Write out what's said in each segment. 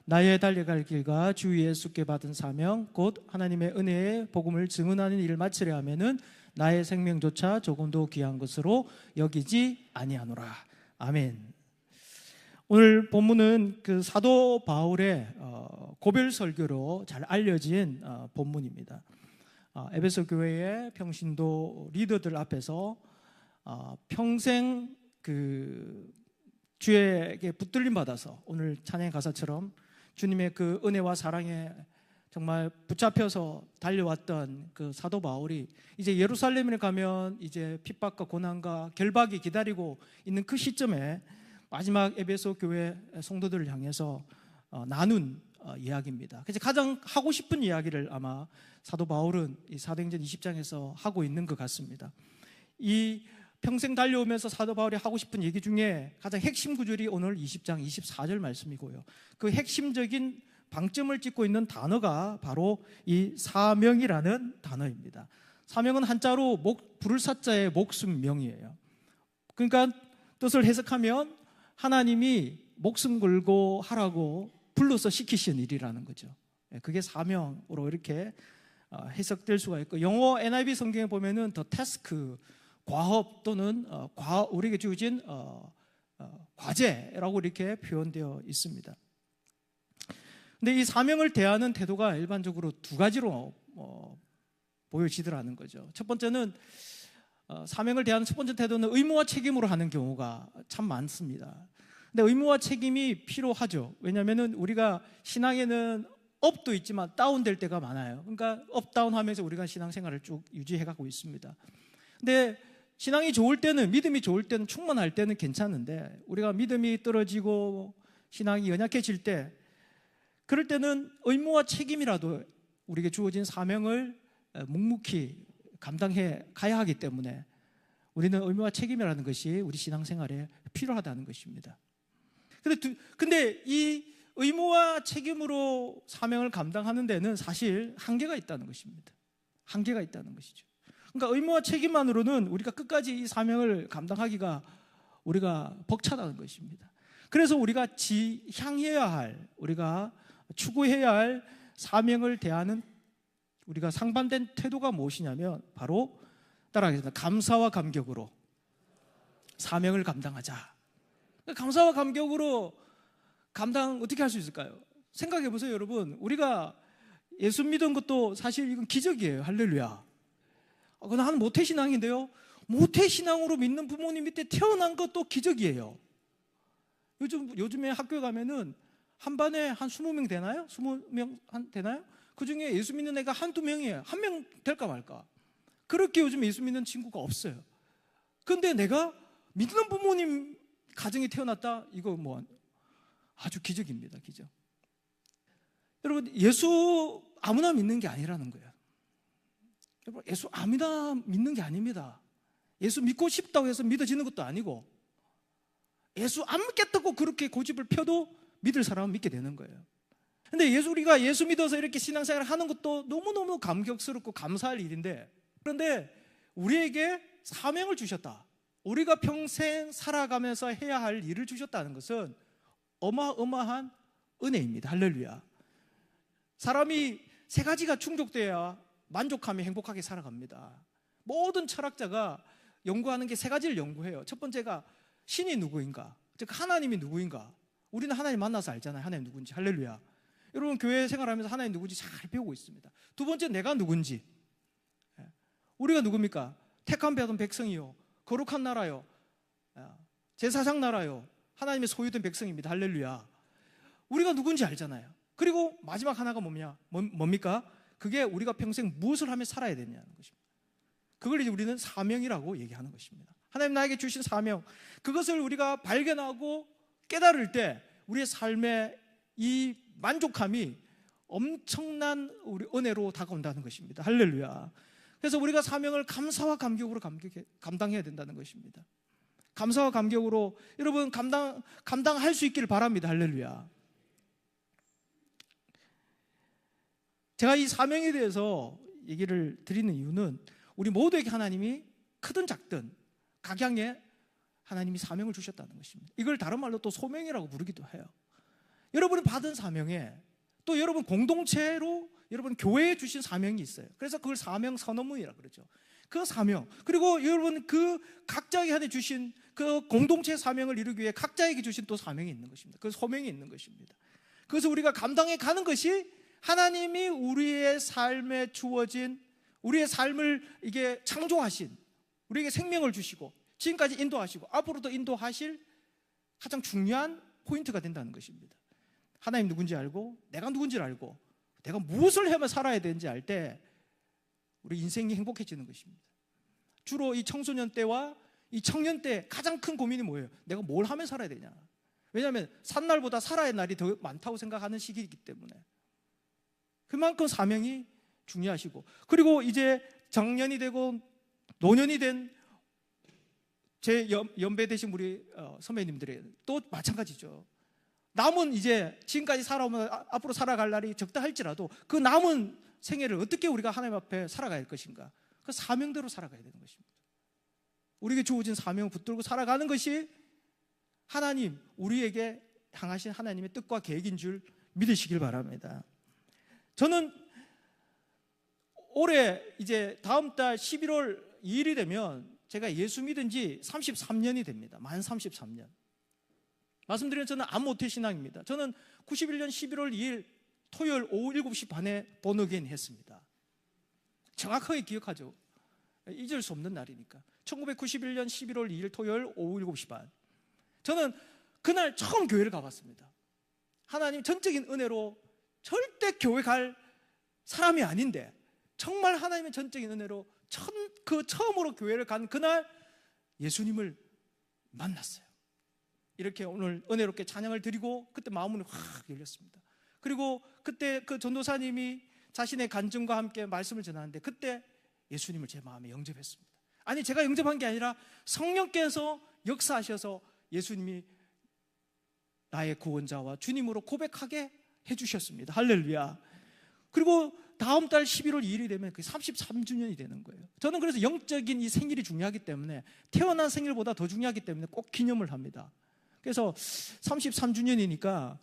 나의 달려갈 길과 주 예수께 받은 사명 곧 하나님의 은혜의 복음을 증언하는 일을 마치려 하면은 나의 생명조차 조금도 귀한 것으로 여기지 아니하노라. 아멘. 오늘 본문은 그 사도 바울의 고별 설교로 잘 알려진 본문입니다. 에베소 교회의 평신도 리더들 앞에서 평생 그 주에게 붙들림 받아서 오늘 찬양 가사처럼 주님의 그 은혜와 사랑에 정말 붙잡혀서 달려왔던 그 사도 바울이 이제 예루살렘에 가면 이제 핍박과 고난과 결박이 기다리고 있는 그 시점에 마지막 에베소 교회 성도들을 향해서 나눈 이야기입니다. 그래서 가장 하고 싶은 이야기를 아마 사도 바울은 이 사도행전 20장에서 하고 있는 것 같습니다. 이 평생 달려오면서 사도 바울이 하고 싶은 얘기 중에 가장 핵심 구절이 오늘 20장 24절 말씀이고요. 그 핵심적인 방점을 찍고 있는 단어가 바로 이 사명이라는 단어입니다. 사명은 한자로 부를 사자의 목숨명이에요. 그러니까 뜻을 해석하면 하나님이 목숨 걸고 하라고 불러서 시키신 일이라는 거죠. 그게 사명으로 이렇게 해석될 수가 있고, 영어 NIV 성경에 보면은 the task, 과업 또는 우리에게 주어진 과제라고 이렇게 표현되어 있습니다. 근데 이 사명을 대하는 태도가 일반적으로 두 가지로 보여지더라는 거죠. 첫 번째는 사명을 대하는 첫 번째 태도는 의무와 책임으로 하는 경우가 참 많습니다. 근데 의무와 책임이 필요하죠. 왜냐하면 우리가 신앙에는 업도 있지만 다운될 때가 많아요. 그러니까 업 다운 하면서 우리가 신앙생활을 쭉 유지해가고 있습니다. 근데 신앙이 좋을 때는, 믿음이 좋을 때는, 충만할 때는 괜찮은데 우리가 믿음이 떨어지고 신앙이 연약해질 때, 그럴 때는 의무와 책임이라도 우리에게 주어진 사명을 묵묵히 감당해 가야 하기 때문에 우리는 의무와 책임이라는 것이 우리 신앙생활에 필요하다는 것입니다. 근데 이 의무와 책임으로 사명을 감당하는 데는 사실 한계가 있다는 것입니다. 한계가 있다는 것이죠. 그러니까 의무와 책임만으로는 우리가 끝까지 이 사명을 감당하기가 우리가 벅차다는 것입니다. 그래서 우리가 향해야 할, 우리가 추구해야 할 사명을 대하는 우리가 상반된 태도가 무엇이냐면 바로 따라하겠습니다. 감사와 감격으로 사명을 감당하자. 감사와 감격으로 어떻게 할 수 있을까요? 생각해 보세요, 여러분. 우리가 예수 믿은 것도 사실 이건 기적이에요. 할렐루야. 나는 모태신앙인데요. 모태신앙으로 믿는 부모님 밑에 태어난 것도 기적이에요. 요즘에 학교에 가면은 한 반에 한 20명 되나요? 20명 되나요? 그 중에 예수 믿는 애가 한두 명이에요. 한 명 될까 말까. 그렇게 요즘 예수 믿는 친구가 없어요. 근데 내가 믿는 부모님 가정에 태어났다? 이거 아주 기적입니다. 기적. 여러분, 예수 아무나 믿는 게 아니라는 거예요. 여러분, 예수 아무나 믿는 게 아닙니다. 예수 믿고 싶다고 해서 믿어지는 것도 아니고, 예수 안 믿겠다고 그렇게 고집을 펴도 믿을 사람은 믿게 되는 거예요. 근데 우리가 예수 믿어서 이렇게 신앙생활을 하는 것도 너무너무 감격스럽고 감사할 일인데, 그런데 우리에게 사명을 주셨다. 우리가 평생 살아가면서 해야 할 일을 주셨다는 것은 어마어마한 은혜입니다. 할렐루야. 사람이 세 가지가 충족돼야 만족하며 행복하게 살아갑니다. 모든 철학자가 연구하는 게 세 가지를 연구해요. 첫 번째가 신이 누구인가, 즉 하나님이 누구인가. 우리는 하나님 만나서 알잖아요. 하나님 누군지. 할렐루야. 여러분, 교회 생활하면서 하나님 누군지 잘 배우고 있습니다. 두 번째, 내가 누군지. 우리가 누굽니까? 택함 받은 백성이요, 거룩한 나라요, 제사장 나라요, 하나님의 소유된 백성입니다. 할렐루야. 우리가 누군지 알잖아요. 그리고 마지막 하나가 뭡니까? 그게 우리가 평생 무엇을 하며 살아야 되냐는 것입니다. 그걸 이제 우리는 사명이라고 얘기하는 것입니다. 하나님 나에게 주신 사명, 그것을 우리가 발견하고 깨달을 때 우리의 삶의 이 만족함이 엄청난 우리 은혜로 다가온다는 것입니다. 할렐루야. 그래서 우리가 사명을 감사와 감격으로 감당해야 된다는 것입니다. 감사와 감격으로 여러분 감당할 수 있기를 바랍니다. 할렐루야. 제가 이 사명에 대해서 얘기를 드리는 이유는 우리 모두에게 하나님이 크든 작든 각양에 하나님이 사명을 주셨다는 것입니다. 이걸 다른 말로 또 소명이라고 부르기도 해요. 여러분이 받은 사명에 또 여러분 공동체로 여러분 교회에 주신 사명이 있어요. 그래서 그걸 사명 선언문이라고 그러죠. 그 사명, 그리고 여러분 그 각자에게 주신 그 공동체 사명을 이루기 위해 각자에게 주신 또 사명이 있는 것입니다. 그 소명이 있는 것입니다. 그래서 우리가 감당해 가는 것이 하나님이 우리의 삶에 주어진, 우리의 삶을 이게 창조하신, 우리에게 생명을 주시고 지금까지 인도하시고 앞으로도 인도하실 가장 중요한 포인트가 된다는 것입니다. 하나님 누군지 알고 내가 누군지를 알고 내가 무엇을 하면 살아야 되는지 알 때 우리 인생이 행복해지는 것입니다. 주로 이 청소년 때와 이 청년 때 가장 큰 고민이 뭐예요? 내가 뭘 하면 살아야 되냐? 왜냐하면 산 날보다 살아야 할 날이 더 많다고 생각하는 시기이기 때문에 그만큼 사명이 중요하시고, 그리고 이제 장년이 되고 노년이 된 제 연배 되신 우리 선배님들이 또 마찬가지죠. 남은 이제 지금까지 살아오면 앞으로 살아갈 날이 적다 할지라도 그 남은 생애를 어떻게 우리가 하나님 앞에 살아가야 할 것인가? 그 사명대로 살아가야 되는 것입니다. 우리에게 주어진 사명을 붙들고 살아가는 것이 하나님, 우리에게 향하신 하나님의 뜻과 계획인 줄 믿으시길 바랍니다. 저는 올해 이제 다음 달 11월 2일이 되면 제가 예수 믿은 지 33년이 됩니다. 만 33년. 말씀드리면 저는 암모태 신앙입니다. 저는 91년 11월 2일 토요일 오후 7시 반에 본어게인 했습니다. 정확하게 기억하죠. 잊을 수 없는 날이니까. 1991년 11월 2일 토요일 오후 7시 반. 저는 그날 처음 교회를 가봤습니다. 하나님 전적인 은혜로 절대 교회 갈 사람이 아닌데 정말 하나님의 전적인 은혜로 처음으로 교회를 간 그날 예수님을 만났어요. 이렇게 오늘 은혜롭게 찬양을 드리고 그때 마음문이 확 열렸습니다. 그리고 그때 그 전도사님이 자신의 간증과 함께 말씀을 전하는데 그때 예수님을 제 마음에 영접했습니다. 아니 제가 영접한 게 아니라 성령께서 역사하셔서 예수님이 나의 구원자와 주님으로 고백하게 해주셨습니다. 할렐루야. 그리고 다음 달 11월 2일이 되면 그 33주년이 되는 거예요. 저는 그래서 영적인 이 생일이 중요하기 때문에 태어난 생일보다 더 중요하기 때문에 꼭 기념을 합니다. 그래서 33주년이니까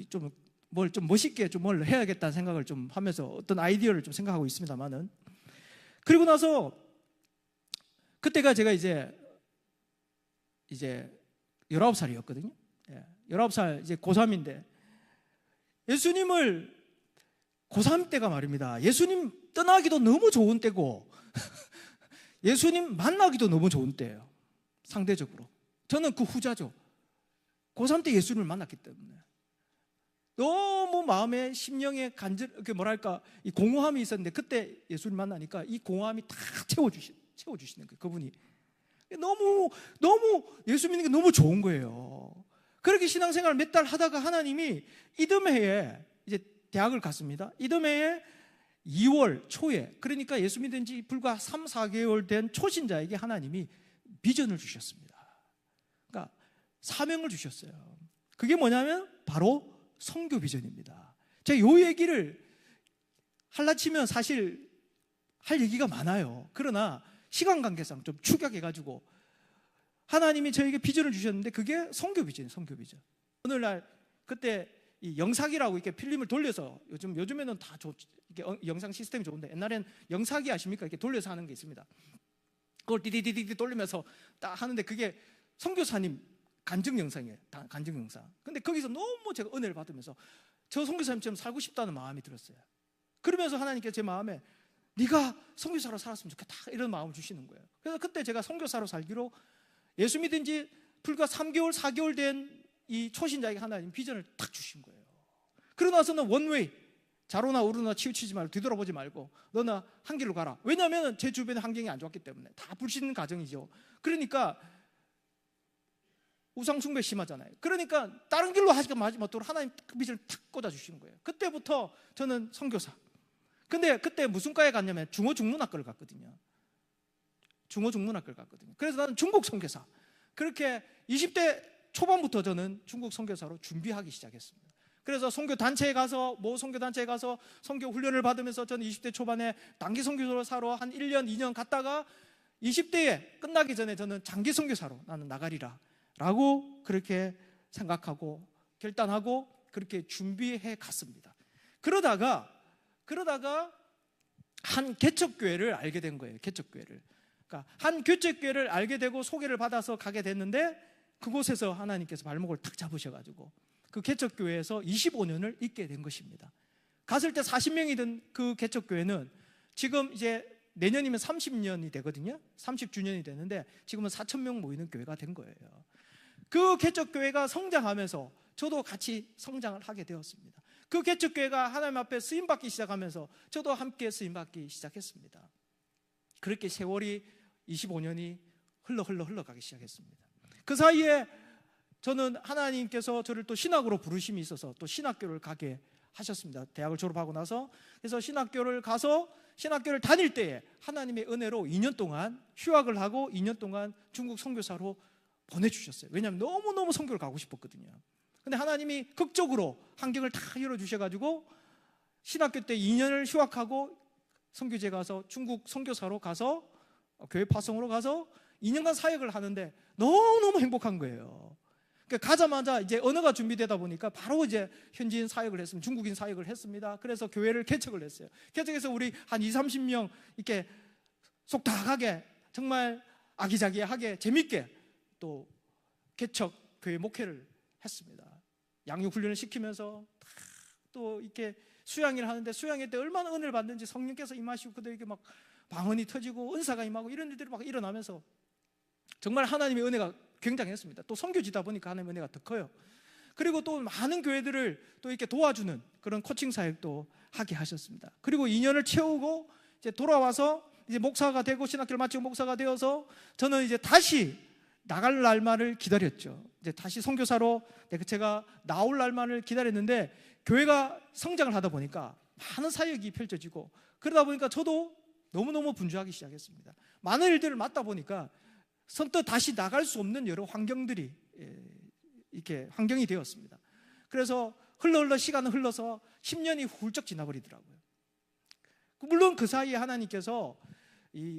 좀 멋있게 좀 뭘 해야겠다는 생각을 좀 하면서 어떤 아이디어를 좀 생각하고 있습니다만은, 그리고 나서 그때가 제가 이제 19살이었거든요. 19살 이제 고3인데 예수님을 고3 때가 말입니다. 예수님 떠나기도 너무 좋은 때고 예수님 만나기도 너무 좋은 때예요. 상대적으로. 저는 그 후자죠. 고3 때 예수님을 만났기 때문에 너무 마음에 심령에 이 공허함이 있었는데 그때 예수님 만나니까 이 공허함이 다 채워주시는 거예요. 그분이 너무 예수 믿는 게 너무 좋은 거예요. 그렇게 신앙생활을 몇 달 하다가 하나님이 이듬해에 이제 대학을 갔습니다. 이듬해에 2월 초에, 그러니까 예수 믿은 지 불과 3, 4개월 된 초신자에게 하나님이 비전을 주셨습니다. 그러니까 사명을 주셨어요. 그게 뭐냐면 바로 선교 비전입니다. 제가 이 얘기를 할라치면 사실 할 얘기가 많아요. 그러나 시간 관계상 좀 축약해가지고 하나님이 저에게 비전을 주셨는데 그게 선교 비전이에요. 선교 비전. 오늘날 그때 이 영사기라고 이렇게 필름을 돌려서 요즘에는 다 이렇게 영상 시스템이 좋은데 옛날엔 영사기 아십니까? 이렇게 돌려서 하는 게 있습니다. 그걸 디디디디 돌리면서 딱 하는데 그게 선교사님 간증 영상이에요. 간증 영상. 근데 거기서 너무 제가 은혜를 받으면서 저 선교사님처럼 살고 싶다는 마음이 들었어요. 그러면서 하나님께서 제 마음에 네가 선교사로 살았으면 좋겠다 이런 마음을 주시는 거예요. 그래서 그때 제가 선교사로 살기로 예수 믿은 지 불과 3개월, 4개월 된 이 초신자에게 하나님 비전을 딱 주신 거예요. 그러고 나서는 원웨이, 좌로나 우로나 치우치지 말고 뒤돌아보지 말고 너나 한 길로 가라. 왜냐하면 제 주변에 환경이 안 좋았기 때문에 다 불신 가정이죠. 그러니까 우상숭배 심하잖아요. 그러니까 다른 길로 하지 못하도록 하나님 비전을 탁 꽂아주시는 거예요. 그때부터 저는 선교사. 근데 그때 무슨 과에 갔냐면 중어중문학과를 갔거든요. 중어중문학과를 갔거든요. 그래서 나는 중국 선교사. 그렇게 20대 초반부터 저는 중국 선교사로 준비하기 시작했습니다. 그래서 선교단체에 가서 선교단체에 가서 선교 훈련을 받으면서 저는 20대 초반에 단기 선교사로 한 1년, 2년 갔다가 20대에 끝나기 전에 저는 장기 선교사로 나는 나가리라 라고 그렇게 생각하고 결단하고 그렇게 준비해 갔습니다. 그러다가 한 개척교회를 알게 된 거예요. 개척교회를. 그러니까 한 개척교회를 알게 되고 소개를 받아서 가게 됐는데 그곳에서 하나님께서 발목을 탁 잡으셔가지고 그 개척교회에서 25년을 있게 된 것입니다. 갔을 때 40명이던 그 개척교회는 지금 이제 내년이면 30년이 되거든요. 30주년이 되는데 지금은 4,000명 모이는 교회가 된 거예요. 그 개척교회가 성장하면서 저도 같이 성장을 하게 되었습니다. 그 개척교회가 하나님 앞에 쓰임받기 시작하면서 저도 함께 쓰임받기 시작했습니다. 그렇게 세월이 25년이 흘러가기 시작했습니다. 그 사이에 저는 하나님께서 저를 또 신학으로 부르심이 있어서 또 신학교를 가게 하셨습니다. 대학을 졸업하고 나서. 그래서 신학교를 가서 신학교를 다닐 때에 하나님의 은혜로 2년 동안 휴학을 하고 2년 동안 중국 선교사로 보내주셨어요. 왜냐하면 너무너무 선교를 가고 싶었거든요. 근데 하나님이 극적으로 환경을 다 열어주셔가지고 신학교 때 2년을 휴학하고 선교제 가서 중국 선교사로 가서 교회 파송으로 가서 2년간 사역을 하는데 너무너무 행복한 거예요. 그러니까 가자마자 이제 언어가 준비되다 보니까 바로 이제 현지인 사역을 했습니다. 중국인 사역을 했습니다. 그래서 교회를 개척을 했어요. 개척해서 우리 한 20, 30명 이렇게 속닥하게 정말 아기자기하게 재밌게 또 개척 교회 목회를 했습니다. 양육 훈련을 시키면서 또 이렇게 수양일 하는데 수양일 때 얼마나 은혜를 받는지 성령께서 임하시고 그들에게 막 방언이 터지고 은사가 임하고 이런 일들이 막 일어나면서 정말 하나님의 은혜가 굉장했습니다. 또 선교지다 보니까 하나님의 은혜가 더 커요. 그리고 또 많은 교회들을 또 이렇게 도와주는 그런 코칭 사역도 하게 하셨습니다. 그리고 2년을 채우고 이제 돌아와서 이제 목사가 되고 신학교를 마치고 목사가 되어서 저는 이제 다시 나갈 날만을 기다렸죠. 이제 다시 선교사로 제가 나올 날만을 기다렸는데 교회가 성장을 하다 보니까 많은 사역이 펼쳐지고 그러다 보니까 저도 너무너무 분주하기 시작했습니다. 많은 일들을 맡다 보니까 선뜻 다시 나갈 수 없는 여러 환경들이 이렇게 환경이 되었습니다. 그래서 시간은 흘러서 10년이 훌쩍 지나버리더라고요. 물론 그 사이에 하나님께서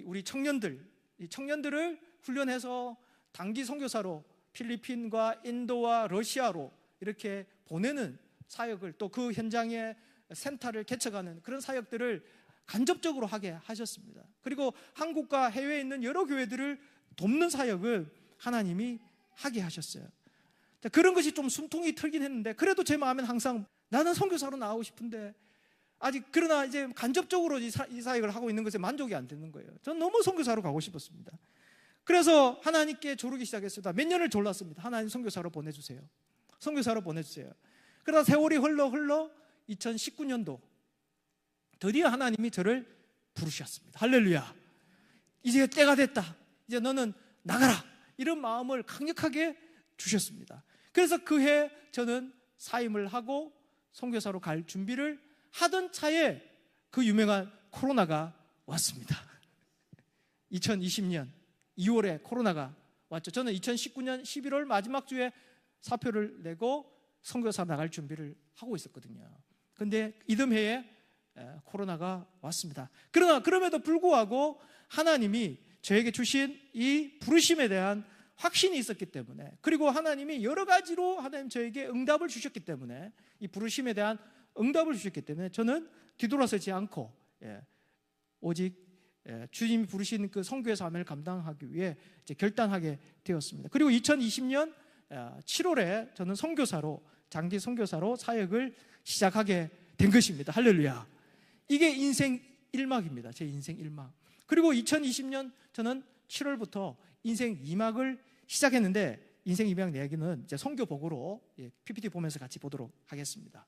우리 청년들을 훈련해서 단기 선교사로 필리핀과 인도와 러시아로 이렇게 보내는 사역을 또 그 현장에 센터를 개척하는 그런 사역들을 간접적으로 하게 하셨습니다. 그리고 한국과 해외에 있는 여러 교회들을 돕는 사역을 하나님이 하게 하셨어요. 그런 것이 좀 숨통이 털긴 했는데 그래도 제 마음엔 항상 나는 선교사로 나오고 싶은데 아직 그러나 이제 간접적으로 이 사역을 하고 있는 것에 만족이 안 되는 거예요. 저는 너무 선교사로 가고 싶었습니다. 그래서 하나님께 조르기 시작했습니다. 몇 년을 졸랐습니다. 하나님 선교사로 보내주세요. 선교사로 보내주세요. 그러다 세월이 흘러 2019년도 드디어 하나님이 저를 부르셨습니다. 할렐루야. 이제 때가 됐다. 이제 너는 나가라. 이런 마음을 강력하게 주셨습니다. 그래서 그 해 저는 사임을 하고 선교사로 갈 준비를 하던 차에 그 유명한 코로나가 왔습니다. 2020년 2월에 코로나가 왔죠. 저는 2019년 11월 마지막 주에 사표를 내고 선교사 나갈 준비를 하고 있었거든요. 그런데 이듬해에 코로나가 왔습니다. 그러나 그럼에도 불구하고 하나님이 저에게 주신 이 부르심에 대한 확신이 있었기 때문에 그리고 하나님이 여러 가지로 하나님 저에게 응답을 주셨기 때문에 이 부르심에 대한 응답을 주셨기 때문에 저는 뒤돌아서지 않고 오직 주님이 부르신 그 선교의 사명을 감당하기 위해 이제 결단하게 되었습니다. 그리고 2020년 7월에 저는 장기 선교사로 사역을 시작하게 된 것입니다. 할렐루야. 이게 인생 1막입니다. 제 인생 1막. 그리고 2020년 저는 7월부터 인생 2막을 시작했는데 인생 2막 이야기는 이제 선교 보고로 PPT 보면서 같이 보도록 하겠습니다.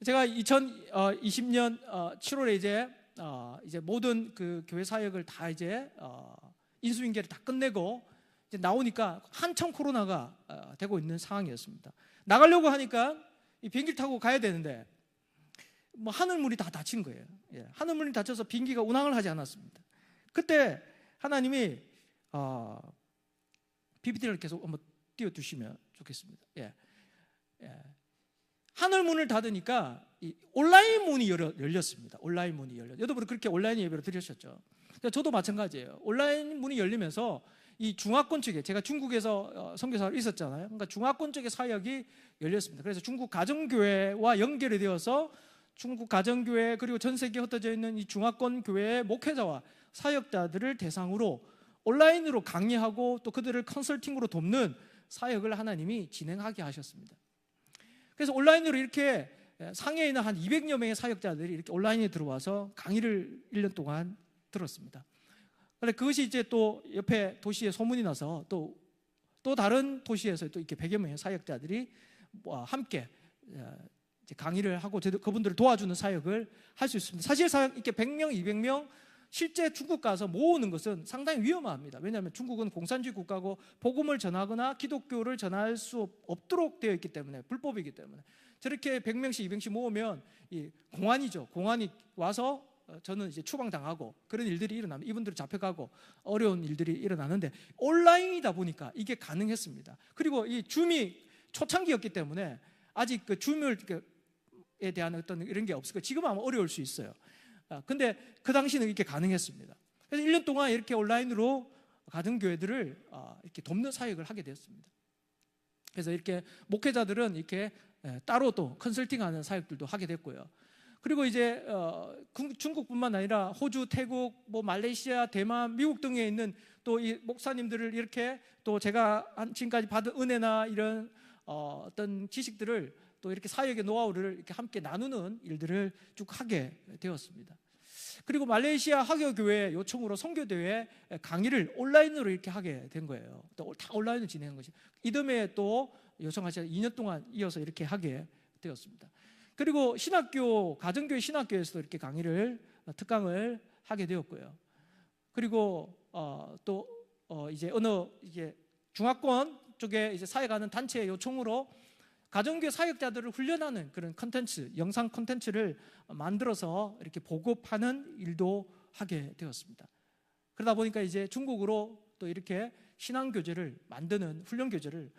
제가 2020년 7월에 이제 모든 그 교회 사역을 다 이제 인수인계를 다 끝내고 이제 나오니까 한참 코로나가 되고 있는 상황이었습니다. 나가려고 하니까 이 비행기를 타고 가야 되는데 뭐 하늘문이 다 닫힌 거예요. 하늘문이 닫혀서 비행기가 운항을 하지 않았습니다. 그때 하나님이 PPT를 계속 한번 띄워주시면 좋겠습니다. 하늘문을 닫으니까 이 온라인 문이 열렸습니다. 온라인 문이 열렸어요. 여러분 그렇게 온라인 예배를 드리셨죠? 저도 마찬가지예요. 온라인 문이 열리면서 이 중화권 쪽에, 제가 중국에서 선교사로 있었잖아요. 그러니까 중화권 쪽에 사역이 열렸습니다. 그래서 중국 가정교회와 연결이 되어서 중국 가정교회 그리고 전 세계에 흩어져 있는 이 중화권 교회의 목회자와 사역자들을 대상으로 온라인으로 강의하고 또 그들을 컨설팅으로 돕는 사역을 하나님이 진행하게 하셨습니다. 그래서 온라인으로 이렇게 상해에 있는 한 200여 명의 사역자들이 이렇게 온라인에 들어와서 강의를 1년 동안 들었습니다. 그런데 그것이 이제 또 옆에 도시에 소문이 나서 또 다른 도시에서 또 이렇게 100여 명의 사역자들이 함께 이제 강의를 하고 그분들을 도와주는 사역을 할 수 있습니다. 사실 이렇게 100명, 200명 실제 중국 가서 모으는 것은 상당히 위험합니다. 왜냐하면 중국은 공산주의 국가고 복음을 전하거나 기독교를 전할 수 없도록 되어 있기 때문에, 불법이기 때문에 저렇게 100명씩 200명씩 모으면 이 공안이죠. 공안이 와서 저는 이제 추방당하고 그런 일들이 일어나면 이분들이 잡혀가고 어려운 일들이 일어나는데 온라인이다 보니까 이게 가능했습니다. 그리고 이 줌이 초창기였기 때문에 아직 그 줌에 대한 어떤 이런 게 없을 거예요. 지금은 아마 어려울 수 있어요. 근데 그 당시는 이렇게 가능했습니다. 그래서 1년 동안 이렇게 온라인으로 가정교회들을 이렇게 돕는 사역을 하게 되었습니다. 그래서 이렇게 목회자들은 이렇게 따로 또 컨설팅하는 사역들도 하게 됐고요. 그리고 이제 중국뿐만 아니라 호주, 태국, 뭐 말레이시아, 대만, 미국 등에 있는 또 이 목사님들을 이렇게 또 제가 지금까지 받은 은혜나 이런 어떤 지식들을 또 이렇게 사역의 노하우를 이렇게 함께 나누는 일들을 쭉 하게 되었습니다. 그리고 말레이시아 화교교회 요청으로 선교대회 강의를 온라인으로 이렇게 하게 된 거예요. 또 다 온라인으로 진행한 것이 이듬해 또 요청하셔서 2년 동안 이어서 이렇게 하게 되었습니다. 그리고 신학교, 가정교회 신학교에서도 이렇게 강의를 특강을 하게 되었고요. 그리고 또 이제 이제 중화권 쪽에 이제 사역하는 단체의 요청으로 가정교회 사역자들을 훈련하는 그런 컨텐츠, 영상 컨텐츠를 만들어서 이렇게 보급하는 일도 하게 되었습니다. 그러다 보니까 이제 중국으로 또 이렇게 신앙교재를 만드는, 훈련교재를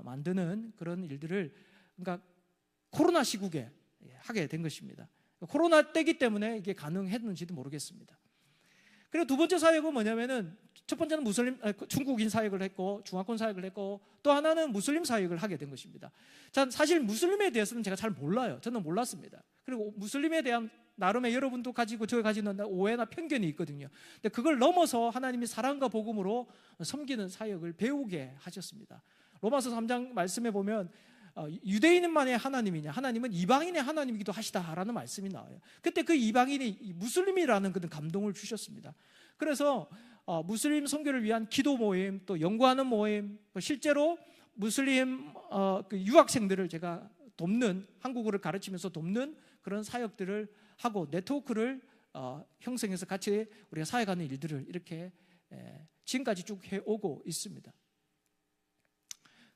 만드는 그런 일들을, 그러니까 코로나 시국에 하게 된 것입니다. 코로나 때기 때문에 이게 가능했는지도 모르겠습니다. 그리고 두 번째 사역은 뭐냐면은, 첫 번째는 중국인 사역을 했고 중화권 사역을 했고 또 하나는 무슬림 사역을 하게 된 것입니다. 전 사실 무슬림에 대해서는 제가 잘 몰라요. 저는 몰랐습니다. 그리고 무슬림에 대한 나름의 여러분도 가지고 제가 가지는 오해나 편견이 있거든요. 근데 그걸 넘어서 하나님이 사랑과 복음으로 섬기는 사역을 배우게 하셨습니다. 로마서 3장 말씀에 보면 유대인만의 하나님이냐, 하나님은 이방인의 하나님이기도 하시다라는 말씀이 나와요. 그때 그 이방인이 무슬림이라는 그런 감동을 주셨습니다. 그래서 무슬림 선교를 위한 기도 모임, 또 연구하는 모임, 실제로 무슬림 그 유학생들을 제가 돕는, 한국어를 가르치면서 돕는 그런 사역들을 하고 네트워크를 형성해서 같이 우리가 사역하는 일들을 이렇게 지금까지 쭉 해오고 있습니다.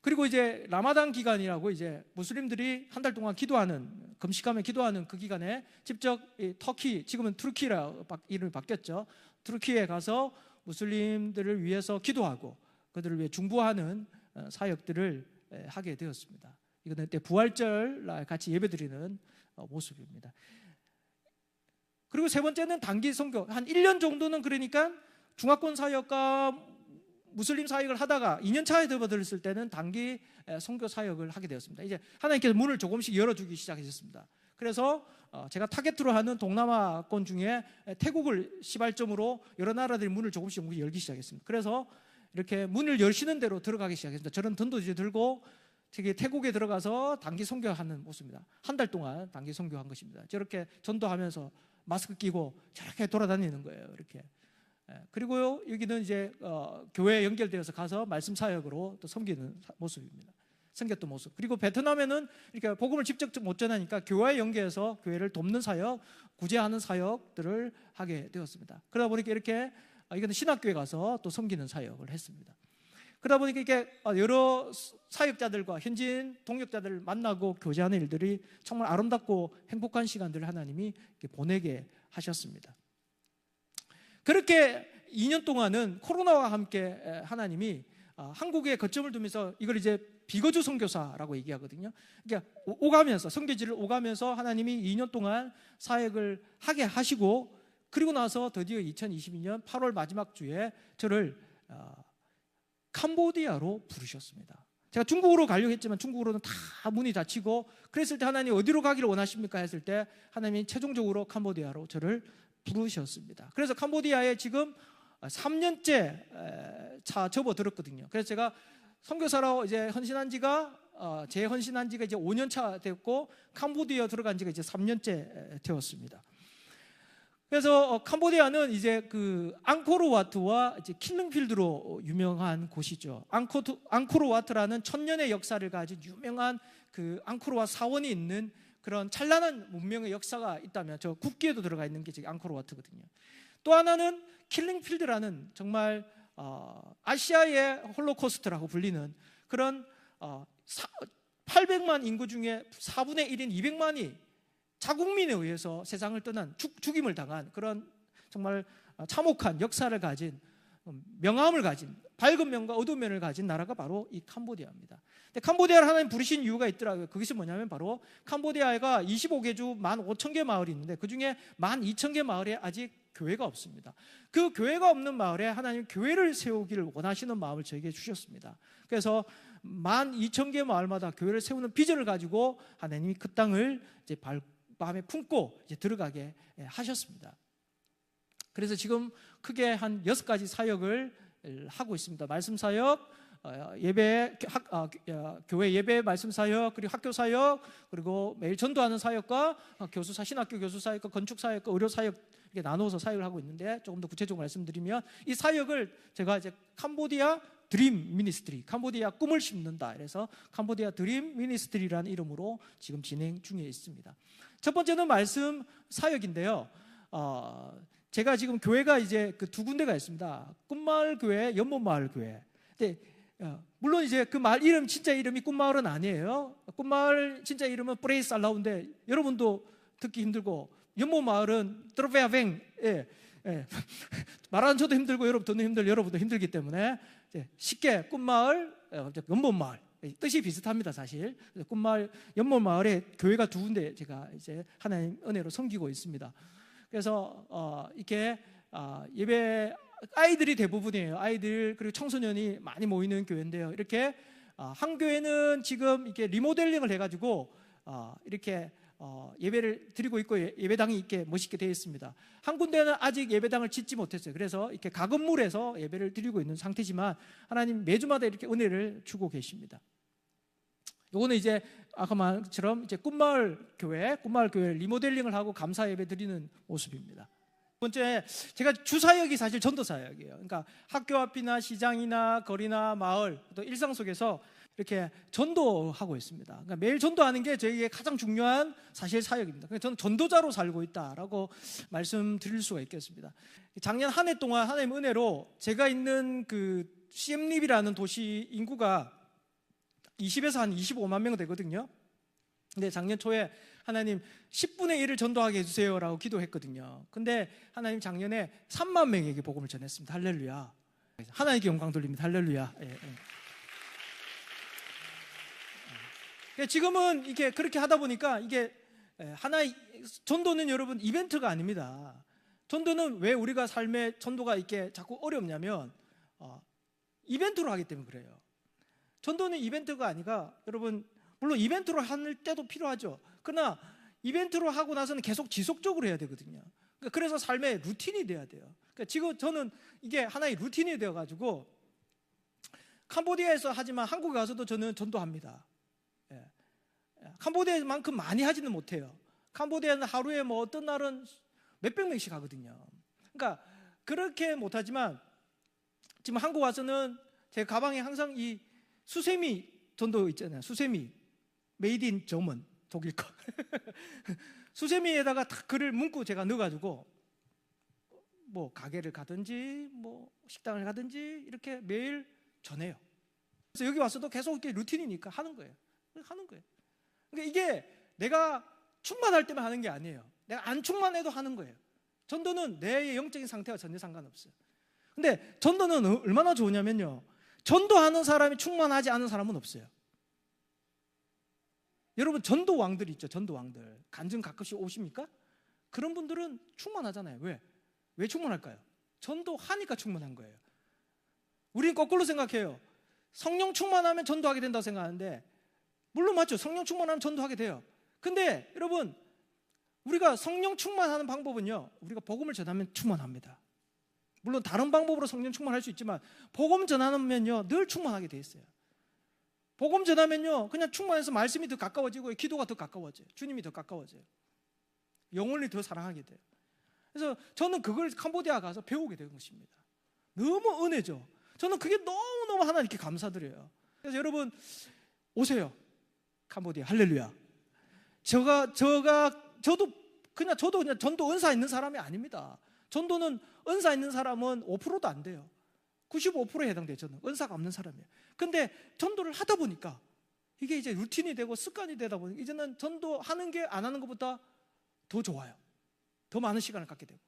그리고 이제 라마단 기간이라고 이제 무슬림들이 한 달 동안 기도하는, 금식하며 기도하는 그 기간에 직접 터키, 지금은 투르키라 이름이 바뀌었죠. 투르키에 가서 무슬림들을 위해서 기도하고 그들을 위해 중보하는 사역들을 하게 되었습니다. 이거는 때 부활절 날 같이 예배드리는 모습입니다. 그리고 세 번째는 단기 선교, 한 1년 정도는 그러니까 중화권 사역과 무슬림 사역을 하다가 2년 차에 접어들었을 때는 단기 선교 사역을 하게 되었습니다. 이제 하나님께서 문을 조금씩 열어주기 시작하셨습니다. 그래서 제가 타겟으로 하는 동남아권 중에 태국을 시발점으로 여러 나라들이 문을 조금씩 열기 시작했습니다. 그래서 이렇게 문을 열시는 대로 들어가기 시작했습니다. 저런 던도지 들고 태국에 들어가서 단기 선교하는 모습입니다. 한 달 동안 단기 선교한 것입니다. 저렇게 전도하면서 마스크 끼고 저렇게 돌아다니는 거예요. 이렇게. 그리고요, 여기는 이제 교회에 연결되어서 가서 말씀 사역으로 또 섬기는 모습입니다. 섬겼던 모습. 그리고 베트남에는 이렇게 복음을 직접 못 전하니까 교회에 연계해서 교회를 돕는 사역, 구제하는 사역들을 하게 되었습니다. 그러다 보니까 이렇게 이거는 신학교에 가서 또 섬기는 사역을 했습니다. 그러다 보니까 이게 여러 사역자들과 현지인 동역자들을 만나고 교제하는 일들이 정말 아름답고 행복한 시간들을 하나님이 보내게 하셨습니다. 그렇게 2년 동안은 코로나와 함께 하나님이 한국에 거점을 두면서 이걸 이제 비거주 선교사라고 얘기하거든요. 그러니까 오가면서, 선교지를 오가면서 하나님이 2년 동안 사역을 하게 하시고, 그리고 나서 드디어 2022년 8월 마지막 주에 저를 캄보디아로 부르셨습니다. 제가 중국으로 가려고 했지만 중국으로는 다 문이 닫히고, 그랬을 때 하나님 어디로 가기를 원하십니까 했을 때 하나님이 최종적으로 캄보디아로 저를 부르셨습니다. 그래서 캄보디아에 지금 3년째 차 접어들었거든요. 그래서 제가 선교사로 이제 헌신한 지가 재헌신한 지가 이제 5년 차 됐고, 캄보디아 들어간 지가 이제 3년째 되었습니다. 그래서 캄보디아는 이제 그 앙코르와트와 이제 킬링필드로 유명한 곳이죠. 앙코르와트라는 천년의 역사를 가진 유명한 그 앙코르와트 사원이 있는 그런 찬란한 문명의 역사가 있다면 저 국기에도 들어가 있는 게 지금 앙코르와트거든요. 또 하나는 킬링필드라는 정말 아시아의 홀로코스트라고 불리는 그런 800만 인구 중에 4분의 1인 200만이 자국민에 의해서 세상을 떠난 죽임을 당한 그런 정말 참혹한 역사를 가진, 명암을 가진, 밝은 면과 어두운 면을 가진 나라가 바로 이 캄보디아입니다. 근데 캄보디아를 하나님 부르신 이유가 있더라고요. 그것이 뭐냐면 바로 캄보디아가 25개 주 15,000개 마을이 있는데 그중에 12,000개 마을에 아직 교회가 없습니다. 그 교회가 없는 마을에 하나님 교회를 세우기를 원하시는 마음을 저에게 주셨습니다. 그래서 12,000개 마을마다 교회를 세우는 비전을 가지고 하나님이 그 땅을 이제 마음에 품고 이제 들어가게 하셨습니다. 그래서 지금 크게 한 6가지 사역을 하고 있습니다. 말씀 사역, 예배, 교회 예배 말씀 사역, 그리고 학교 사역, 그리고 매일 전도하는 사역과 교수사, 신학교 교수 사역과 건축 사역과 의료 사역 이렇게 나누어서 사역을 하고 있는데, 조금 더 구체적으로 말씀드리면 이 사역을 제가 이제 캄보디아 드림 미니스트리, 캄보디아 꿈을 심는다. 그래서 캄보디아 드림 미니스트리라는 이름으로 지금 진행 중에 있습니다. 첫 번째는 말씀 사역인데요. 제가 지금 교회가 이제 그 2군데가 있습니다. 꿈마을 교회, 연못마을 교회. 근데 물론 이제 그 마을 이름, 진짜 이름이 꿈마을은 아니에요. 꿈마을 진짜 이름은 프레이스 알라우인데 여러분도 듣기 힘들고, 연못마을은 트로페아뱅, 말하는 저도 힘들고 여러분 듣는 여러분도 힘들기 때문에 쉽게 꿈마을, 연못마을 뜻이 비슷합니다. 사실 꿈마을, 연못마을에 교회가 2군데 제가 이제 하나님 은혜로 섬기고 있습니다. 그래서 이렇게 예배 아이들이 대부분이에요. 아이들 그리고 청소년이 많이 모이는 교회인데요. 이렇게 한 교회는 지금 이렇게 리모델링을 해가지고 이렇게 예배를 드리고 있고 예배당이 이렇게 멋있게 되어 있습니다. 한 군데는 아직 예배당을 짓지 못했어요. 그래서 이렇게 가건물에서 예배를 드리고 있는 상태지만 하나님 매주마다 이렇게 은혜를 주고 계십니다. 요거는 이제 아까 말한 것처럼 이제 꿈마을 교회 리모델링을 하고 감사 예배 드리는 모습입니다. 두 번째, 제가 주사역이 사실 전도사역이에요. 그러니까 학교 앞이나 시장이나 거리나 마을 또 일상 속에서 이렇게 전도하고 있습니다. 그러니까 매일 전도하는 게 저에게 가장 중요한 사실 사역입니다. 그러니까 저는 전도자로 살고 있다라고 말씀드릴 수가 있겠습니다. 작년 한 해 동안 하나님 은혜로 제가 있는 그 시엠립이라는 도시 인구가 20에서 한 25만 명 되거든요. 근데 작년 초에 하나님 10분의 1을 전도하게 해주세요라고 기도했거든요. 근데 하나님 작년에 3만 명에게 복음을 전했습니다. 할렐루야. 하나님께 영광 돌립니다. 할렐루야. 지금은 이게 그렇게 하다 보니까 이게 하나의 전도는 여러분 이벤트가 아닙니다. 전도는 왜 우리가 삶의 전도가 이렇게 자꾸 어렵냐면 이벤트로 하기 때문에 그래요. 전도는 이벤트가 아니라 여러분 물론 이벤트로 할 때도 필요하죠. 그러나 이벤트로 하고 나서는 계속 지속적으로 해야 되거든요. 그래서 삶의 루틴이 돼야 돼요. 그러니까 지금 저는 이게 하나의 루틴이 되어가지고 캄보디아에서 하지만 한국에 가서도 저는 전도합니다. 캄보디아만큼 많이 하지는 못해요. 캄보디아는 하루에 뭐 어떤 날은 몇백 명씩 하거든요. 그러니까 그렇게 못하지만 지금 한국 와서는 제 가방에 항상 이 수세미 전도 있잖아요. 수세미 메이드 인 저먼 독일 거 수세미에다가 다 글을 문구 제가 넣어가지고 뭐 가게를 가든지 뭐 식당을 가든지 이렇게 매일 전해요. 그래서 여기 와서도 계속 이렇게 루틴이니까 하는 거예요. 그러니까 이게 내가 충만할 때만 하는 게 아니에요. 내가 안 충만해도 하는 거예요. 전도는 내 영적인 상태와 전혀 상관없어요. 근데 전도는 얼마나 좋으냐면요, 전도하는 사람이 충만하지 않은 사람은 없어요. 여러분 전도 왕들 있죠. 전도 왕들 간증 가끔씩 오십니까? 그런 분들은 충만하잖아요. 왜 충만할까요? 전도하니까 충만한 거예요. 우리는 거꾸로 생각해요. 성령 충만하면 전도하게 된다고 생각하는데, 물론 맞죠. 성령 충만하면 전도하게 돼요. 근데 여러분, 우리가 성령 충만하는 방법은요, 우리가 복음을 전하면 충만합니다. 물론 다른 방법으로 성령 충만할 수 있지만 복음 전하면요 늘 충만하게 돼 있어요. 복음 전하면요 그냥 충만해서 말씀이 더 가까워지고 기도가 더 가까워져요. 주님이 더 가까워져요. 영혼을 더 사랑하게 돼요. 그래서 저는 그걸 캄보디아 가서 배우게 된 것입니다. 너무 은혜죠. 저는 그게 너무너무 하나님께 감사드려요. 그래서 여러분 오세요. 캄보디아. 할렐루야. 저도 그냥 전도 은사 있는 사람이 아닙니다. 전도는 은사 있는 사람은 5%도 안 돼요. 95%에 해당돼요. 저는 은사가 없는 사람이에요. 근데 전도를 하다 보니까 이게 이제 루틴이 되고 습관이 되다 보니까 이제는 전도하는 게 안 하는 것보다 더 좋아요. 더 많은 시간을 갖게 되고.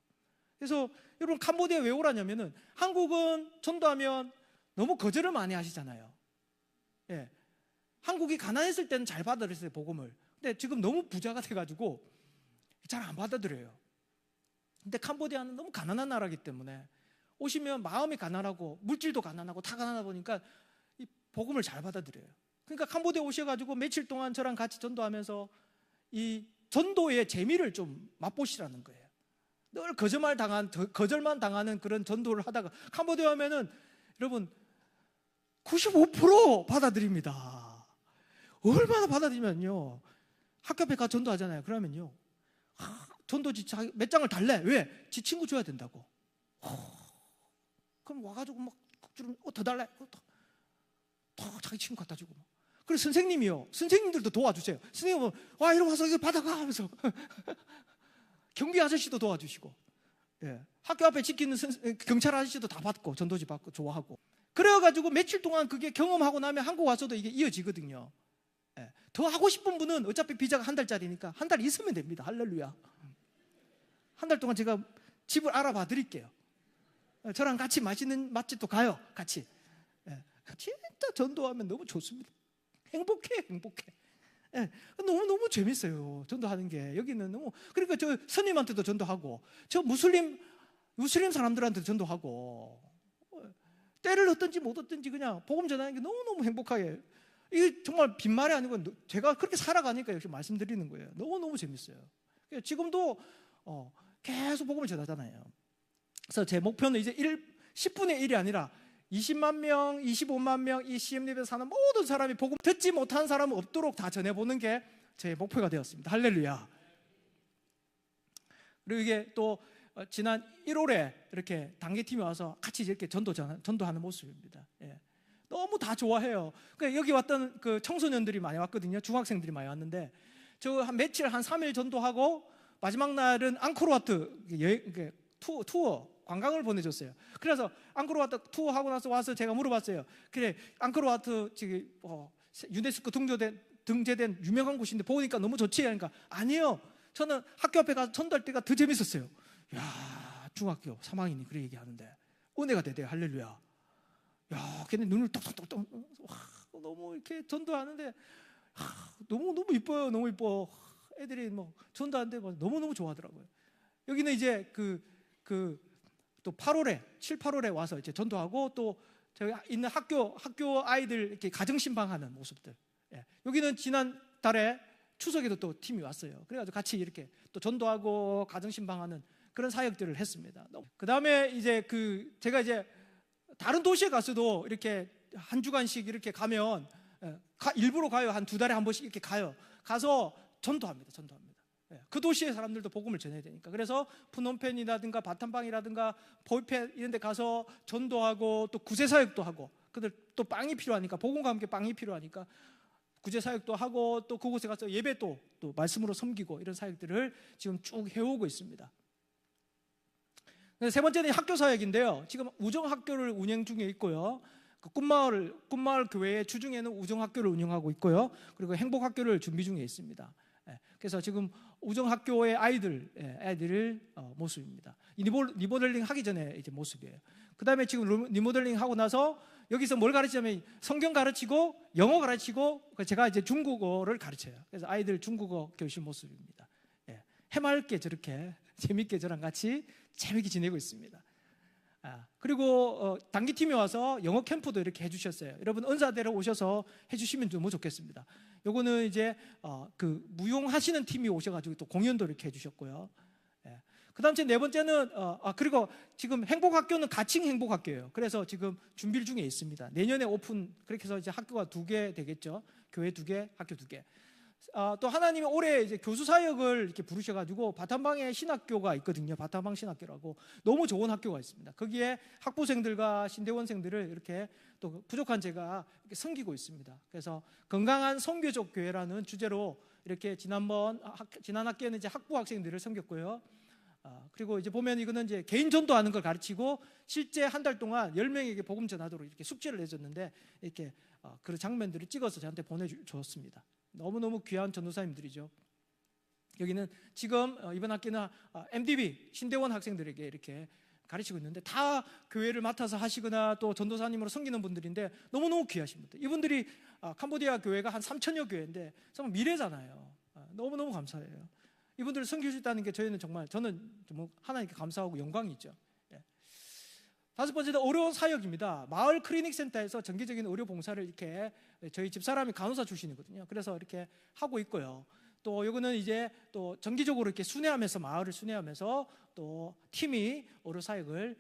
그래서 여러분 캄보디아 왜 오라냐면은 한국은 전도하면 너무 거절을 많이 하시잖아요. 예. 한국이 가난했을 때는 잘 받아들였어요, 복음을. 근데 지금 너무 부자가 돼가지고 잘 안 받아들여요. 근데 캄보디아는 너무 가난한 나라이기 때문에 오시면 마음이 가난하고 물질도 가난하고 다 가난하다 보니까 이 복음을 잘 받아들여요. 그러니까 캄보디아 오셔가지고 며칠 동안 저랑 같이 전도하면서 이 전도의 재미를 좀 맛보시라는 거예요. 늘 거절만 당하는 그런 전도를 하다가 캄보디아 오면은 여러분 95% 받아들입니다. 얼마나 받아들이면요, 학교 앞에 가서 전도하잖아요. 그러면요 전도지 몇 장을 달래. 왜? 지 친구 줘야 된다고. 그럼 와가지고 막 더 달래. 더 자기 친구 갖다 주고. 그리고 선생님들도 도와주세요. 선생님은 와 이리 와서 이거 받아가 하면서 경비 아저씨도 도와주시고, 예. 학교 앞에 지키는 경찰 아저씨도 다 받고 전도지 받고 좋아하고. 그래가지고 며칠 동안 그게 경험하고 나면 한국 와서도 이게 이어지거든요. 예. 더 하고 싶은 분은 어차피 비자가 한 달짜리니까 한 달 있으면 됩니다. 할렐루야. 한 달 동안 제가 집을 알아봐 드릴게요. 저랑 같이 맛있는 맛집도 가요. 같이. 예. 진짜 전도하면 너무 좋습니다. 행복해. 예. 너무 재밌어요. 전도하는 게. 여기는 너무. 그러니까 저 스님한테도 전도하고, 저 무슬림 사람들한테도 전도하고, 때를 얻든지 못 얻든지 그냥 복음 전하는 게 너무너무 행복하게. 이게 정말 빈말이 아니고 제가 그렇게 살아가니까 역시 말씀드리는 거예요. 너무너무 재밌어요. 지금도 계속 복음을 전하잖아요. 그래서 제 목표는 이제 10분의 1이 아니라 20만 명, 25만 명, 이 CM립에서 사는 모든 사람이 복음 듣지 못한 사람은 없도록 다 전해보는 게 제 목표가 되었습니다. 할렐루야. 그리고 이게 또 지난 1월에 이렇게 단계팀이 와서 같이 이렇게 전도하는 모습입니다. 예. 너무 다 좋아해요. 그러니까 여기 왔던 그 청소년들이 많이 왔거든요. 중학생들이 많이 왔는데 저 한 며칠 한 3일 전도하고 마지막 날은 앙코르와트 투어 관광을 보내줬어요. 그래서 앙코르와트 투어하고 나서 와서 제가 물어봤어요. 그래 앙코르와트 지금 유네스코 등재된 유명한 곳인데 보니까 너무 좋지? 그러니까 아니요. 저는 학교 앞에 가서 전도할 때가 더 재밌었어요. 야, 중학교 3학년이 그래 얘기하는데 은혜가 되대요. 할렐루야. 야, 걔네 눈을 똑똑똑똑 너무 이렇게 전도하는데 너무 이뻐요. 너무 이뻐. 애들이 뭐 전도하는데 너무 좋아하더라고요. 여기는 이제 또 7, 8월에 와서 이제 전도하고 또 저희 있는 학교 아이들 이렇게 가정 신방하는 모습들. 예. 여기는 지난 달에 추석에도 또 팀이 왔어요. 그래가지고 같이 이렇게 또 전도하고 가정 신방하는 그런 사역들을 했습니다. 그 다음에 이제 제가 이제 다른 도시에 가서도 이렇게 한 주간씩 이렇게 가면 일부러 가요. 한 2달에 한 번씩 이렇게 가요. 가서 전도합니다. 그 도시의 사람들도 복음을 전해야 되니까. 그래서 푸놈펜이라든가 바탄방이라든가 보이펜 이런 데 가서 전도하고 또 구제사역도 하고, 그들 또 빵이 필요하니까, 복음과 함께 빵이 필요하니까 구제사역도 하고 또 그곳에 가서 예배도 또 말씀으로 섬기고 이런 사역들을 지금 쭉 해오고 있습니다. 세 번째는 학교 사역인데요. 지금 우정학교를 운영 중에 있고요. 꿈마을 교회의 주중에는 우정학교를 운영하고 있고요. 그리고 행복학교를 준비 중에 있습니다. 그래서 지금 우정학교의 아이들을 모습입니다. 리모델링 하기 전에 이제 모습이에요. 그 다음에 지금 리모델링 하고 나서 여기서 뭘 가르치냐면 성경 가르치고 영어 가르치고 제가 이제 중국어를 가르쳐요. 그래서 아이들 중국어 교실 모습입니다. 해맑게 저렇게 재밌게 저랑 같이 재밌게 지내고 있습니다. 그리고 단기팀이 와서 영어 캠프도 이렇게 해주셨어요. 여러분 은사대로 오셔서 해주시면 너무 좋겠습니다. 요거는 이제 그 무용하시는 팀이 오셔가지고 또 공연도 이렇게 해주셨고요. 그다음 네 번째는 그리고 지금 행복학교는 가칭 행복학교예요. 그래서 지금 준비 중에 있습니다. 내년에 오픈, 그렇게 해서 이제 학교가 2개 되겠죠. 교회 2개, 학교 2개. 또 하나님이 올해 이제 교수 사역을 이렇게 부르셔가지고 바탄방에 신학교가 있거든요. 바탄방 신학교라고 너무 좋은 학교가 있습니다. 거기에 학부생들과 신대원생들을 이렇게 또 부족한 제가 이렇게 섬기고 있습니다. 그래서 건강한 선교적 교회라는 주제로 이렇게 지난 학기에는 이제 학부 학생들을 섬겼고요. 그리고 이제 보면 이거는 이제 개인 전도하는 걸 가르치고 실제 한 달 동안 10명에게 복음 전하도록 이렇게 숙제를 내줬는데 이렇게 그런 장면들을 찍어서 저한테 보내줬습니다. 너무너무 귀한 전도사님들이죠. 여기는 지금 이번 학기는 MDB 신대원 학생들에게 이렇게 가르치고 있는데 다 교회를 맡아서 하시거나 또 전도사님으로 섬기는 분들인데 너무너무 귀하신 분들. 이분들이 캄보디아 교회가 한 3,000여 교회인데 정말 미래잖아요. 너무너무 감사해요. 이분들을 섬길 수 있다는 게 저는 정말 하나님께 감사하고 영광이죠. 다섯 번째는 의료 사역입니다. 마을 클리닉 센터에서 정기적인 의료 봉사를 이렇게 저희 집사람이 간호사 출신이거든요. 그래서 이렇게 하고 있고요. 또 이거는 이제 또 정기적으로 이렇게 순회하면서 마을을 순회하면서 또 팀이 의료 사역을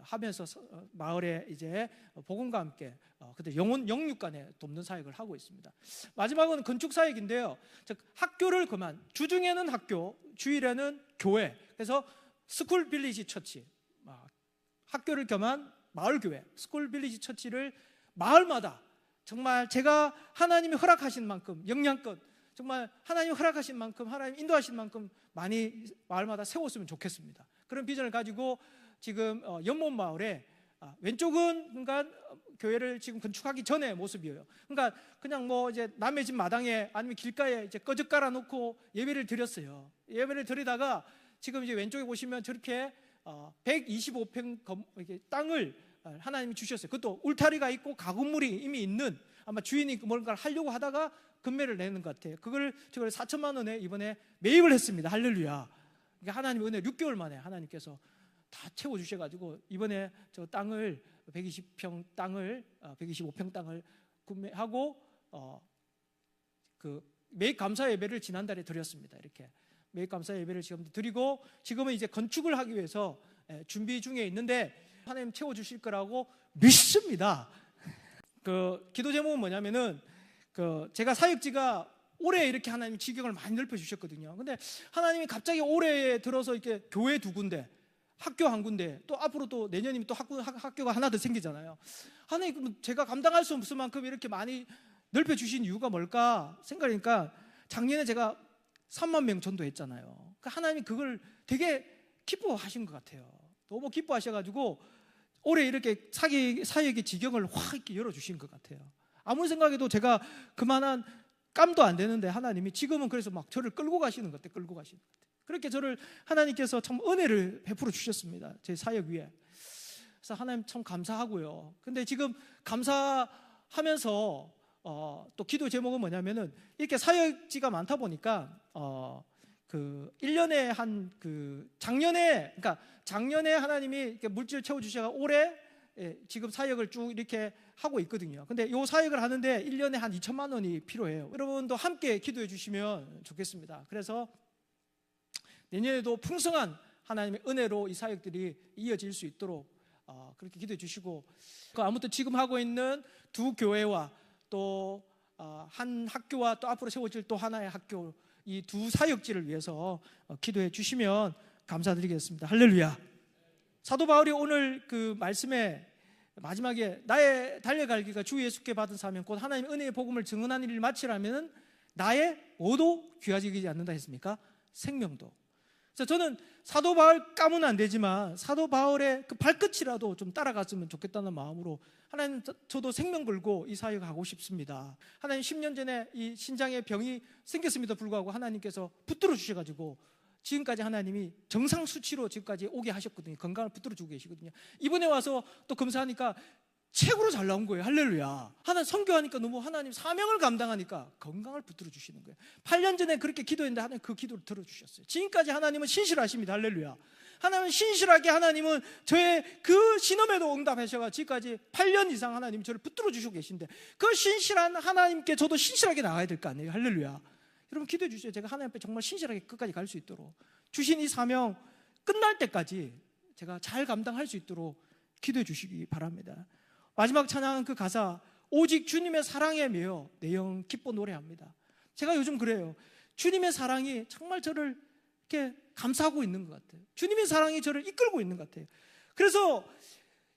하면서 마을에 이제 복음과 함께 그때 영육간에 돕는 사역을 하고 있습니다. 마지막은 건축 사역인데요. 즉 학교를 그만 주중에는 학교, 주일에는 교회. 그래서 스쿨 빌리지 처치. 학교를 겸한 마을교회, 스쿨 빌리지 처치를 마을마다 정말 제가 하나님이 허락하신 만큼 영양껏 정말 하나님이 허락하신 만큼 하나님 인도하신 만큼 많이 마을마다 세웠으면 좋겠습니다. 그런 비전을 가지고 지금 연못 마을에 왼쪽은 그러니까 교회를 지금 건축하기 전의 모습이에요. 그러니까 그냥 뭐 이제 남의 집 마당에 아니면 길가에 이제 꺼적 깔아놓고 예배를 드렸어요. 예배를 드리다가 지금 이제 왼쪽에 보시면 저렇게 125평 땅을 하나님이 주셨어요. 그것도 울타리가 있고 가구물이 이미 있는 아마 주인이 뭔가를 하려고 하다가 금매를 내는 것 같아요. 그걸 4천만 원에 이번에 매입을 했습니다. 할렐루야. 하나님 은혜 6개월 만에 하나님께서 다 채워주셔가지고 이번에 저 땅을 125평 땅을 구매하고 그 매입 감사 예배를 지난달에 드렸습니다. 이렇게 매입 감사 예배를 지금 드리고 지금은 이제 건축을 하기 위해서 준비 중에 있는데 하나님 채워주실 거라고 믿습니다. 그 기도 제목은 뭐냐면은 제가 사역지가 올해 이렇게 하나님이 지경을 많이 넓혀주셨거든요. 근데 하나님이 갑자기 올해에 들어서 이렇게 교회 2군데, 학교 1군데, 또 앞으로 또 내년이면 또 학교가 하나 더 생기잖아요. 하나님 제가 감당할 수 없을 만큼 이렇게 많이 넓혀주신 이유가 뭘까 생각하니까 작년에 제가 3만 명 전도했잖아요. 그러니까 하나님이 그걸 되게 기뻐하신 것 같아요. 너무 기뻐하셔가지고 올해 이렇게 사역의 지경을 확 이렇게 열어주신 것 같아요. 아무리 생각해도 제가 그만한 깜도 안 되는데 하나님이 지금은 그래서 막 저를 끌고 가시는 것 같아요. 끌고 가시는 것 같아요. 그렇게 저를 하나님께서 참 은혜를 베풀어 주셨습니다. 제 사역 위에. 그래서 하나님 참 감사하고요. 근데 지금 감사하면서 또 기도 제목은 뭐냐면은 이렇게 사역지가 많다 보니까 그 1년에 작년에 하나님이 이렇게 물질을 채워 주셔가 올해 지금 사역을 쭉 이렇게 하고 있거든요. 근데 이 사역을 하는데 1년에 한 2천만 원이 필요해요. 여러분도 함께 기도해 주시면 좋겠습니다. 그래서 내년에도 풍성한 하나님의 은혜로 이 사역들이 이어질 수 있도록 그렇게 기도해 주시고, 아무튼 지금 하고 있는 2 교회와 또 한 학교와 또 앞으로 세워질 또 하나의 학교, 이 2 사역지를 위해서 기도해 주시면 감사드리겠습니다. 할렐루야. 사도 바울이 오늘 그 말씀에 마지막에 나의 달려갈 길과 주 예수께 받은 사명 곧 하나님의 은혜의 복음을 증언하는 일을 마치라면 나의 뭐도 귀하지 않는다 했습니까? 생명도. 그래서 저는 사도 바울 까면 안 되지만 사도 바울의 그 발끝이라도 좀 따라갔으면 좋겠다는 마음으로 하나님 저도 생명 걸고 이 사역하고 싶습니다. 하나님 10년 전에 이 신장에 병이 생겼음에도 불구하고 하나님께서 붙들어 주셔가지고 지금까지 하나님이 정상 수치로 지금까지 오게 하셨거든요. 건강을 붙들어 주고 계시거든요. 이번에 와서 또 검사하니까 책으로 잘 나온 거예요. 할렐루야. 하나님 선교하니까 너무 하나님 사명을 감당하니까 건강을 붙들어 주시는 거예요. 8년 전에 그렇게 기도했는데 하나님 그 기도를 들어주셨어요. 지금까지 하나님은 신실하십니다. 할렐루야. 하나님은 신실하게 하나님은 저의 그 신음에도 응답하셔서 지금까지 8년 이상 하나님 저를 붙들어 주시고 계신데 그 신실한 하나님께 저도 신실하게 나가야 될 거 아니에요. 할렐루야. 여러분 기도해 주세요. 제가 하나님 앞에 정말 신실하게 끝까지 갈 수 있도록 주신 이 사명 끝날 때까지 제가 잘 감당할 수 있도록 기도해 주시기 바랍니다. 마지막 찬양은 그 가사 오직 주님의 사랑에 매여 내 영 기뻐 노래합니다. 제가 요즘 그래요. 주님의 사랑이 정말 저를 이렇게 감싸고 있는 것 같아요. 주님의 사랑이 저를 이끌고 있는 것 같아요. 그래서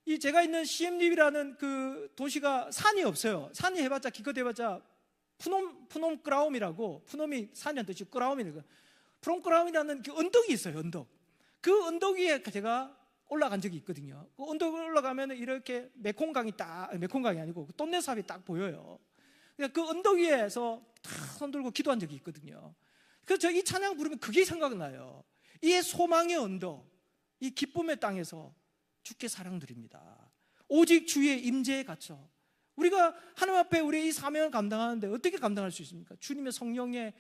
이 제가 있는 시엠립이라는 그 도시가 산이 없어요. 산이 해봤자 기껏 해봤자 푸놈 크라움이라고, 푸놈이 산이라는 뜻이고 크라움이라고, 푸놈 크라움이라는 그 언덕이 있어요. 언덕. 그 언덕 위에 제가 올라간 적이 있거든요. 그 언덕을 올라가면 이렇게 메콩강이 메콩강이 아니고 똠네삽이 딱 보여요. 그 언덕 위에서 탁 손 들고 기도한 적이 있거든요. 그래서 저 이 찬양 부르면 그게 생각나요. 이 소망의 언덕, 이 기쁨의 땅에서 주께 사랑드립니다. 오직 주의 임재에 갇혀. 우리가 하나님 앞에 우리의 이 사명을 감당하는데 어떻게 감당할 수 있습니까? 주님의 성령의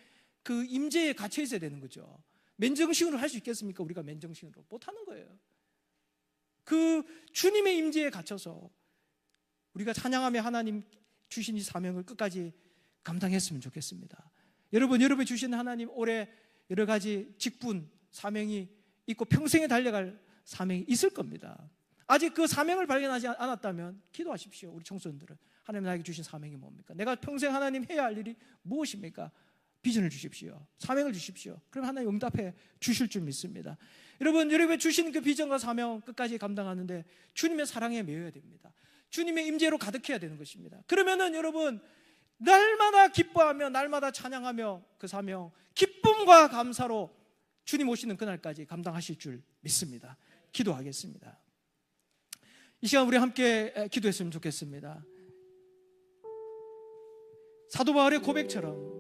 그 임재에 갇혀 있어야 되는 거죠. 맨정신으로 할 수 있겠습니까? 우리가 맨정신으로 못하는 거예요. 그 주님의 임재에 갇혀서 우리가 찬양하며 하나님 주신 이 사명을 끝까지 감당했으면 좋겠습니다. 여러분이 주신 하나님 올해 여러 가지 직분, 사명이 있고 평생에 달려갈 사명이 있을 겁니다. 아직 그 사명을 발견하지 않았다면 기도하십시오. 우리 청소년들은 하나님 나에게 주신 사명이 뭡니까? 내가 평생 하나님 해야 할 일이 무엇입니까? 비전을 주십시오. 사명을 주십시오. 그럼 하나님 응답해 주실 줄 믿습니다. 여러분이 주신 그 비전과 사명 끝까지 감당하는데 주님의 사랑에 매여야 됩니다. 주님의 임재로 가득해야 되는 것입니다. 그러면은 여러분 날마다 기뻐하며 날마다 찬양하며 그 사명 기쁨과 감사로 주님 오시는 그날까지 감당하실 줄 믿습니다. 기도하겠습니다. 이 시간 우리 함께 기도했으면 좋겠습니다. 사도 바울의 고백처럼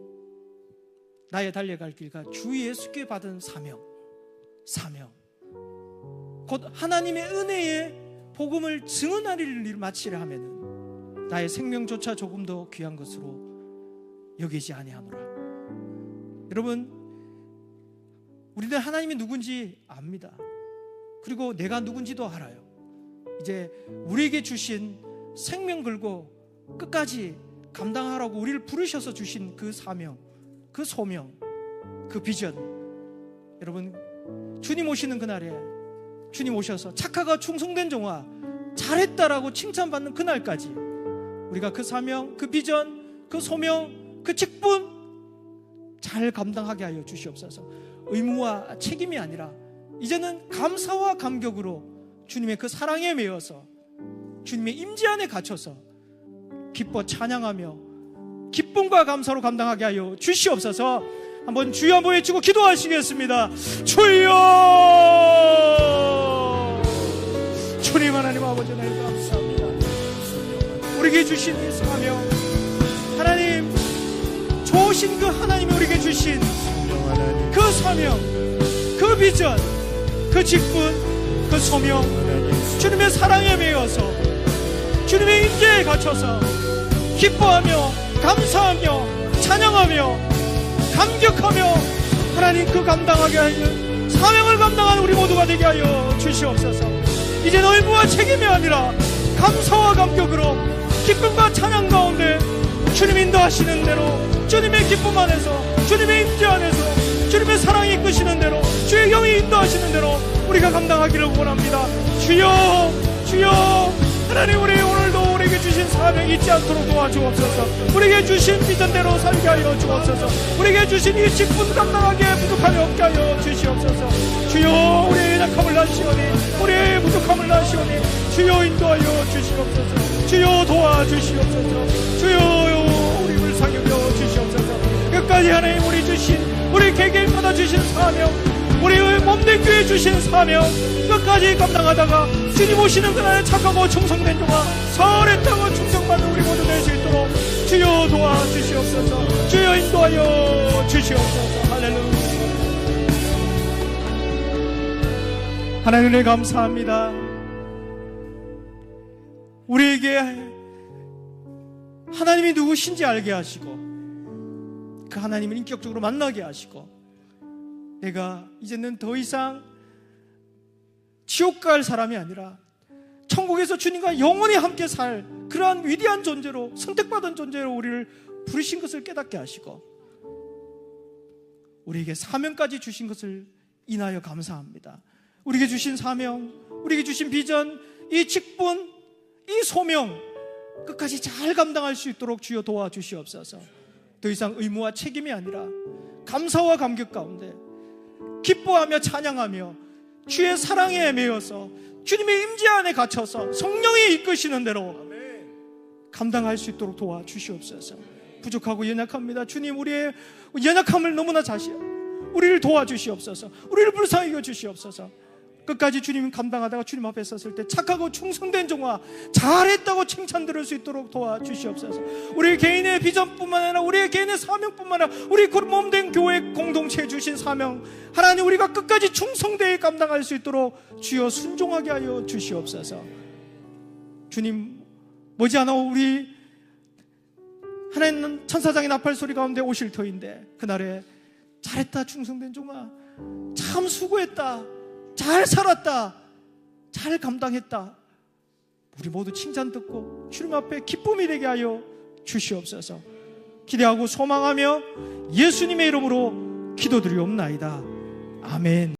나의 달려갈 길과 주 예수께 받은 사명 곧 하나님의 은혜의 복음을 증언하리를 일 마치려 하면은 나의 생명조차 조금 더 귀한 것으로 여기지 아니하노라. 여러분, 우리는 하나님이 누군지 압니다. 그리고 내가 누군지도 알아요. 이제 우리에게 주신 생명 걸고 끝까지 감당하라고 우리를 부르셔서 주신 그 사명, 그 소명, 그 비전, 여러분 주님 오시는 그날에 주님 오셔서 착하고 충성된 종아 잘했다라고 칭찬받는 그날까지 우리가 그 사명, 그 비전, 그 소명, 그 직분 잘 감당하게 하여 주시옵소서. 의무와 책임이 아니라 이제는 감사와 감격으로 주님의 그 사랑에 매여서 주님의 임재 안에 갇혀서 기뻐 찬양하며 기쁨과 감사로 감당하게 하여 주시옵소서. 한번 주여 한번 외치고 기도하시겠습니다. 주여! 주님 하나님 아버지 하나님 감사합니다. 우리에게 주신 이 사명, 하나님 좋으신 그 하나님이 우리에게 주신 그 사명, 그 비전, 그 직분, 그 소명, 주님의 사랑에 매여서 주님의 임재에 갇혀서 기뻐하며 감사하며 찬양하며 감격하며 하나님 그 감당하게 하는 사명을 감당하는 우리 모두가 되게 하여 주시옵소서. 이제 의무와 책임이 아니라 감사와 감격으로 기쁨과 찬양 가운데 주님 인도하시는 대로 주님의 기쁨 안에서 주님의 임재 안에서 주님의 사랑이 이끄시는 대로 주의 영이 인도하시는 대로 우리가 감당하기를 원합니다. 주여 주여 하나님 우리 오늘도 우리에게 주신 사명 잊지 않도록 도와주옵소서. 우리에게 주신 비전대로 살게 하여 주옵소서. 우리에게 주신 이 직분 감당하기에 부족함이 없게 하여 주시옵소서. 주여 우리의 약함을 나시오니 우리의 부족함을 나시오니 주여 인도하여 주시옵소서. 주여 도와주시옵소서. 주여 우리를 사귀어 주시옵소서. 끝까지 하나님 우리 주신 우리 개개인마다 주신 사명 우리의 몸된 교회 주신 사명 끝까지 감당하다가 주님 오시는 그날에 착하고 충성된 종아 설했다고 충성받는 우리 모두 될 수 있도록 주여 도와주시옵소서. 주여 인도하여 주시옵소서. 할렐루야. 하나님 은혜 감사합니다. 우리에게 하나님이 누구신지 알게 하시고 그 하나님을 인격적으로 만나게 하시고 내가 이제는 더 이상 지옥 갈 사람이 아니라 천국에서 주님과 영원히 함께 살 그러한 위대한 존재로, 선택받은 존재로 우리를 부르신 것을 깨닫게 하시고 우리에게 사명까지 주신 것을 인하여 감사합니다. 우리에게 주신 사명, 우리에게 주신 비전, 이 직분, 이 소명 끝까지 잘 감당할 수 있도록 주여 도와주시옵소서. 더 이상 의무와 책임이 아니라 감사와 감격 가운데 기뻐하며 찬양하며 주의 사랑에 매여서 주님의 임재 안에 갇혀서 성령이 이끄시는 대로 감당할 수 있도록 도와주시옵소서. 부족하고 연약합니다. 주님, 우리의 연약함을 너무나 우리를 도와주시옵소서. 우리를 불쌍히 여주시옵소서. 끝까지 주님 감당하다가 주님 앞에 섰을 때 착하고 충성된 종아, 잘했다고 칭찬 들을 수 있도록 도와주시옵소서. 우리 개인의 비전뿐만 아니라 우리의 개인의 사명뿐만 아니라 우리 몸된 교회 공동체에 주신 사명, 하나님 우리가 끝까지 충성되게 감당할 수 있도록 주여 순종하게 하여 주시옵소서. 주님, 머지않아 우리 하나님은 천사장의 나팔 소리 가운데 오실 터인데 그날에 잘했다 충성된 종아, 참 수고했다, 잘 살았다, 잘 감당했다, 우리 모두 칭찬 듣고 주님 앞에 기쁨이 되게 하여 주시옵소서. 기대하고 소망하며 예수님의 이름으로 기도드리옵나이다. 아멘.